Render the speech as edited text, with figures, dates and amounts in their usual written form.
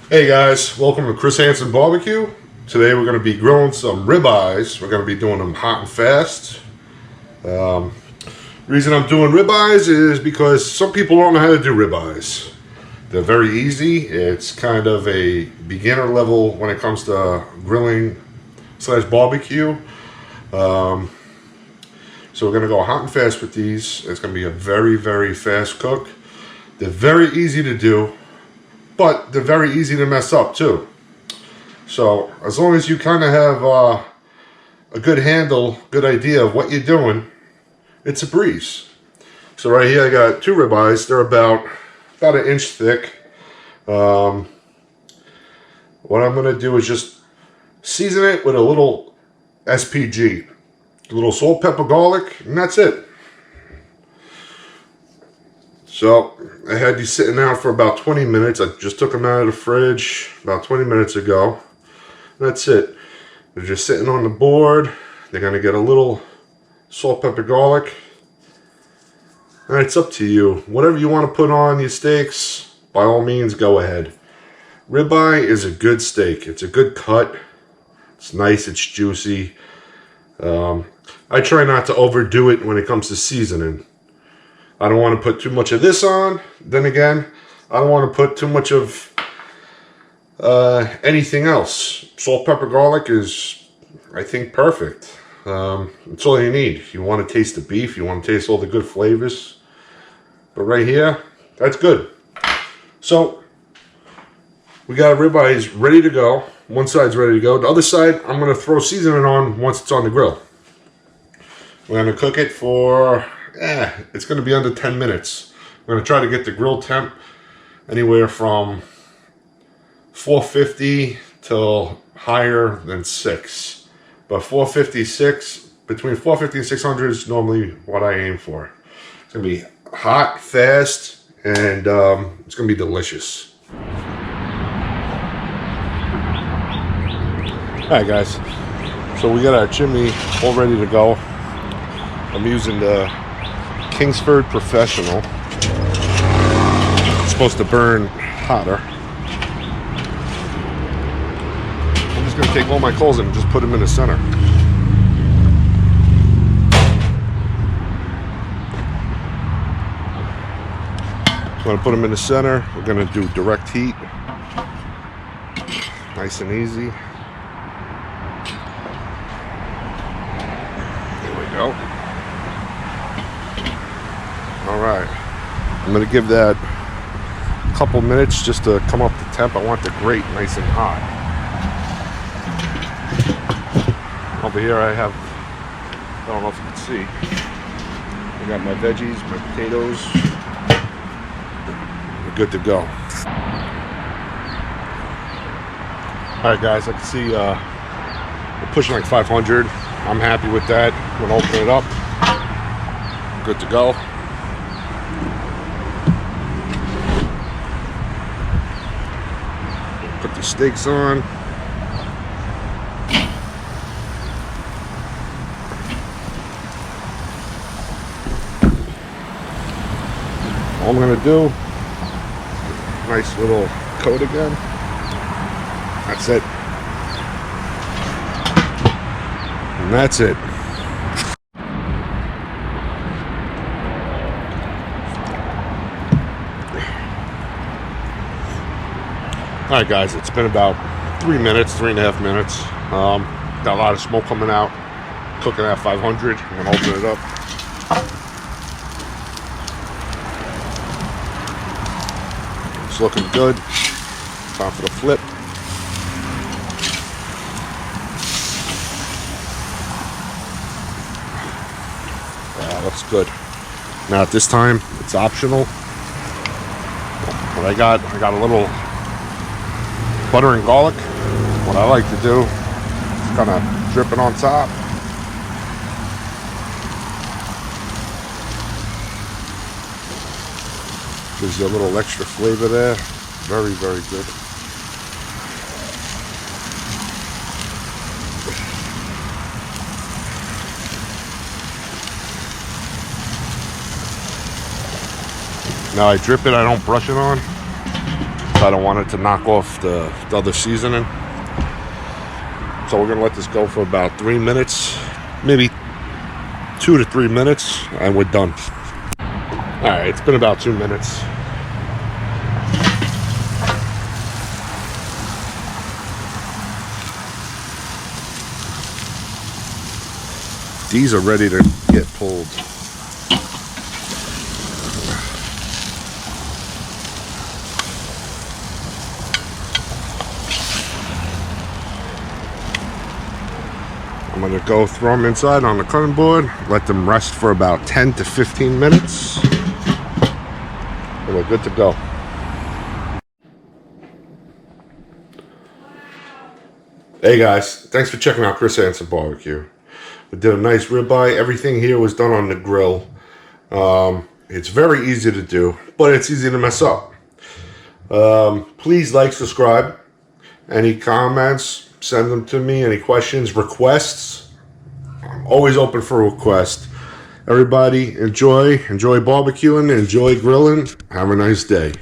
Hey guys, welcome to Chris Hansen Barbecue. Today we're going to be grilling some ribeyes. We're going to be doing them hot and fast. Reason I'm doing ribeyes is because some people don't know how to do ribeyes. They're very easy. It's kind of a beginner level when it comes to grilling / barbecue. So we're going to go hot and fast with these. It's going to be a very, very fast cook. They're very easy to do, but they're very easy to mess up too. So as long as you kind of have a good handle, good idea of what you're doing, it's a breeze. So right here I got two ribeyes. They're about an inch thick. What I'm going to do is just season it with a little SPG, a little salt, pepper, garlic, and that's it. So I had these sitting out for about 20 minutes. I just took them out of the fridge about 20 minutes ago. That's it. They're just sitting on the board. They're going to get a little salt, pepper, garlic. And it's up to you. Whatever you want to put on your steaks, by all means, go ahead. Ribeye is a good steak. It's a good cut. It's nice. It's juicy. I try not to overdo it when it comes to seasoning. I don't want to put too much of this on. Then again, I don't want to put too much of anything else. Salt, pepper, garlic is, I think, perfect. It's all you need. You want to taste the beef. You want to taste all the good flavors. But right here, that's good. So, we got our ribeyes ready to go. One side's ready to go. The other side, I'm going to throw seasoning on once it's on the grill. We're going to cook it for... it's going to be under 10 minutes. We're going to try to get the grill temp anywhere from 450 till higher than 6. But 456, between 450 and 600 is normally what I aim for. It's going to be hot, fast, and it's going to be delicious. Alright guys, so we got our chimney all ready to go. I'm using the Kingsford Professional. It's supposed to burn hotter. I'm just going to take all my coals and just put them in the center. I'm going to put them in the center. We're going to do direct heat. Nice and easy. There we go. Alright, I'm going to give that a couple minutes just to come up the temp. I want the grate nice and hot. Over here I have, I don't know if you can see, I got my veggies, my potatoes. We're good to go. Alright guys, I can see we're pushing like 500. I'm happy with that. I'm going to open it up. Good to go. Put the steaks on. All I'm going to do, nice little coat again. That's it. And that's it. Alright guys, it's been about 3 minutes, 3.5 minutes. Got a lot of smoke coming out. Cooking at 500. I'm going to open it up. It's looking good. Time for the flip. Looks good. Now at this time, it's optional. But I got a little butter and garlic. What I like to do is kind of drip it on top. Gives you a little extra flavor there. Very, very good. Now I drip it, I don't brush it on. I don't want it to knock off the other seasoning. So we're gonna let this go for about 3 minutes, maybe 2 to 3 minutes, and we're done. All right, it's been about 2 minutes. These are ready to get pulled. I'm going to go throw them inside on the cutting board, let them rest for about 10 to 15 minutes, and we're good to go. Hey guys, thanks for checking out Chris Hansen Barbecue. We did a nice ribeye. Everything here was done on the grill. It's very easy to do, but it's easy to mess up. Please like, subscribe. Any comments, send them to me. Any questions, requests, I'm always open for requests. Everybody enjoy barbecuing, enjoy grilling. Have a nice day.